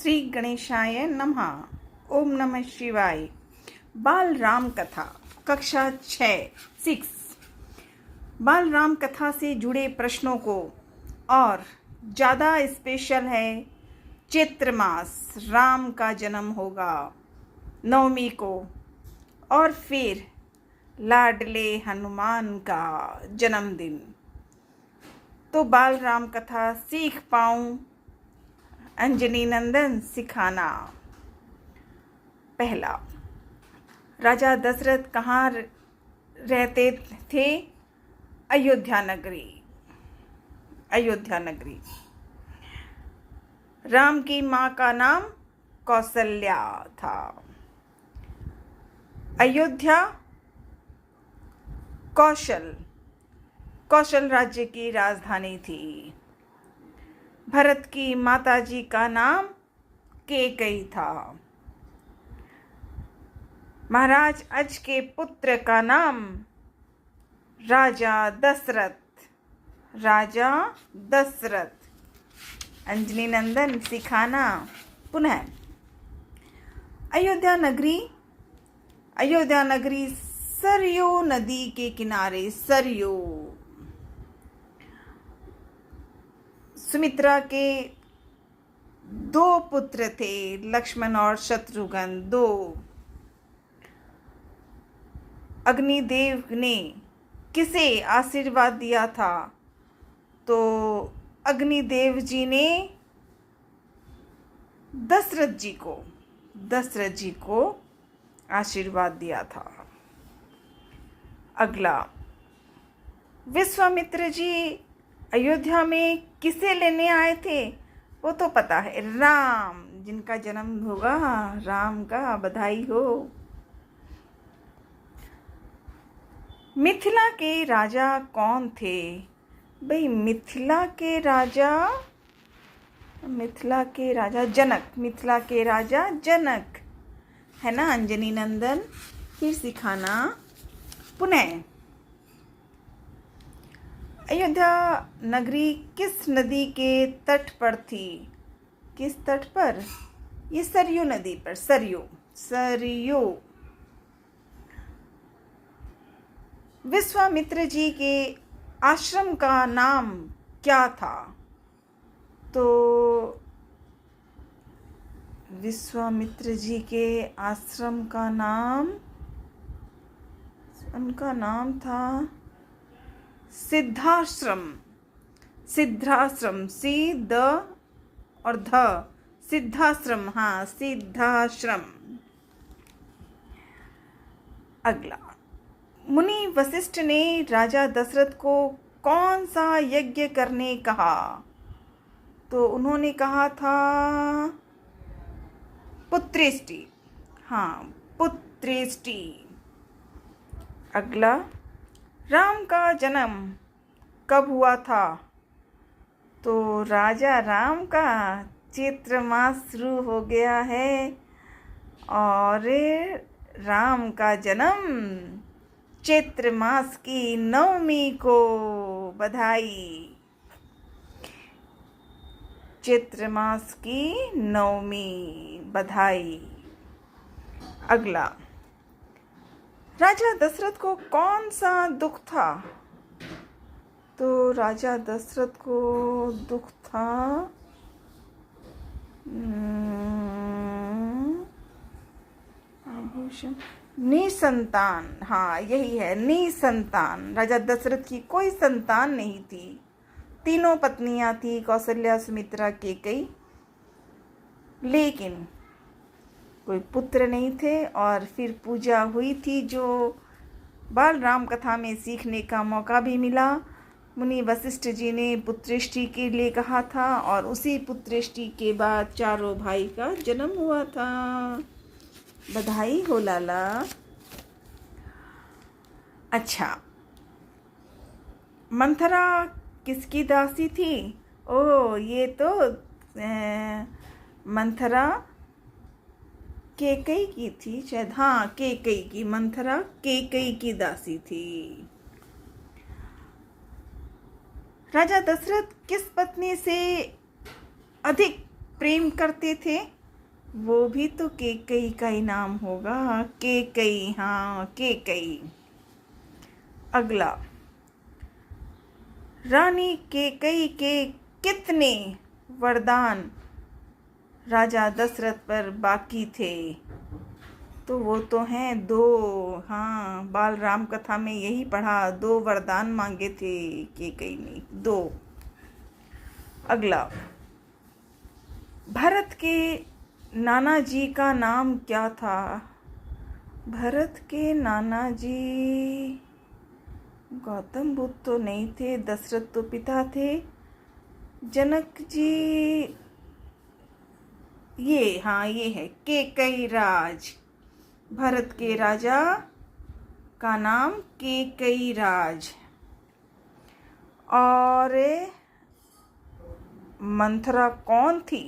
श्री गणेशाय नमः। ओम नमः शिवाय। बाल राम कथा कक्षा 6 बाल राम कथा से जुड़े प्रश्नों को और ज़्यादा स्पेशल है। चैत्र मास राम का जन्म होगा 9वीं को और फिर लाडले हनुमान का जन्मदिन। तो बाल राम कथा सीख पाऊं अंजनी नंदन सिखाना। पहला, राजा दशरथ कहाँ रहते थे? अयोध्या नगरी। अयोध्या नगरी। राम की माँ का नाम कौशल्या था। अयोध्या कौशल राज्य की राजधानी थी। भरत की माताजी का नाम कैकेयी था। महाराज अज के पुत्र का नाम राजा दशरथ। अंजनी नंदन सिखाना। पुनः अयोध्या नगरी सरयू नदी के किनारे। सरयू। सुमित्रा के 2 पुत्र थे, लक्ष्मण और शत्रुघ्न। 2। अग्निदेव ने किसे आशीर्वाद दिया था? तो अग्निदेव जी ने दशरथ जी को आशीर्वाद दिया था। अगला, विश्वामित्र जी अयोध्या में किसे लेने आए थे? वो तो पता है, राम, जिनका जन्म होगा राम का। बधाई हो। मिथिला के राजा कौन थे? भाई मिथिला के राजा जनक है ना अंजनी नंदन? फिर सिखाना। पुनः अयोध्या नगरी किस नदी के तट पर थी? किस तट पर? ये सरयू नदी पर। सरयू। विश्वामित्र जी के आश्रम का नाम क्या था? तो विश्वामित्र जी के आश्रम का नाम, उनका नाम था सिद्धाश्रम। सिद्ध और ध, सिद्धाश्रम। हाँ, सिद्धाश्रम। अगला, मुनि वशिष्ठ ने राजा दशरथ को कौन सा यज्ञ करने कहा? तो उन्होंने कहा था पुत्रेष्टि। हाँ, पुत्रेष्टि। अगला, राम का जन्म कब हुआ था? तो राजा राम का चैत्र मास शुरू हो गया है और राम का जन्म चैत्र मास की 9वीं को। बधाई। चैत्र मास की 9वीं। बधाई। अगला, राजा दशरथ को कौन सा दुख था? तो राजा दशरथ को दुख था निसंतान। हाँ, यही है, निसंतान। राजा दशरथ की कोई संतान नहीं थी। 3 पत्नियां थी, कौशल्या, सुमित्रा, कैकेयी, लेकिन कोई पुत्र नहीं थे। और फिर पूजा हुई थी, जो बाल राम कथा में सीखने का मौका भी मिला। मुनि वशिष्ठ जी ने पुत्रेष्टि के लिए कहा था और उसी पुत्रेष्टि के बाद चारों भाई का जन्म हुआ था। बधाई हो लाला। अच्छा, मंथरा किसकी दासी थी? ओ, ये तो मंथरा कैकेयी की थी शायद। हाँ, कैकेयी की। मंथरा कैकेयी की दासी थी। राजा दशरथ किस पत्नी से अधिक प्रेम करते थे, वो भी तो कैकेयी का ही नाम होगा। कैकेयी, हाँ कैकेयी। अगला, रानी कैकेयी के कितने वरदान राजा दशरथ पर बाकी थे? तो वो तो हैं 2। हाँ, बाल राम कथा में यही पढ़ा, 2 वरदान मांगे थे कैकेयी ने, 2। अगला, भरत के नाना जी का नाम क्या था? भरत के नाना जी गौतम बुद्ध तो नहीं थे, दशरथ तो पिता थे, जनक जी, ये हाँ ये है कैकेयी राज। भरत के राजा का नाम कैकेयी राज। और मंथरा कौन थी?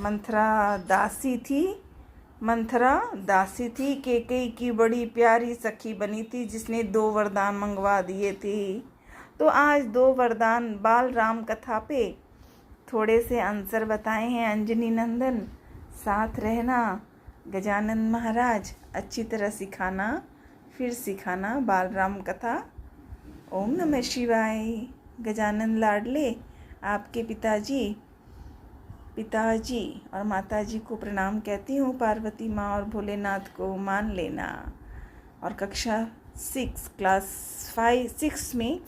मंथरा दासी थी। मंथरा दासी थी, कैकेयी की बड़ी प्यारी सखी बनी थी, जिसने 2 वरदान मंगवा दिए थे। तो आज 2 वरदान बाल राम कथा पे थोड़े से आंसर बताए हैं अंजनी नंदन। साथ रहना गजानन महाराज, अच्छी तरह सिखाना, फिर सिखाना बाल राम कथा। ओम नमः शिवाय। गजानन लाडले, आपके पिताजी और माताजी को प्रणाम कहती हूँ। पार्वती माँ और भोलेनाथ को मान लेना। और कक्षा 6 क्लास 6 में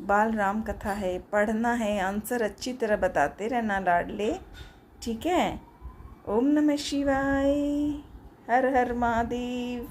बाल राम कथा है, पढ़ना है, आंसर अच्छी तरह बताते रहना लाडले, ठीक है। ओम नमः शिवाय। हर हर महादेव।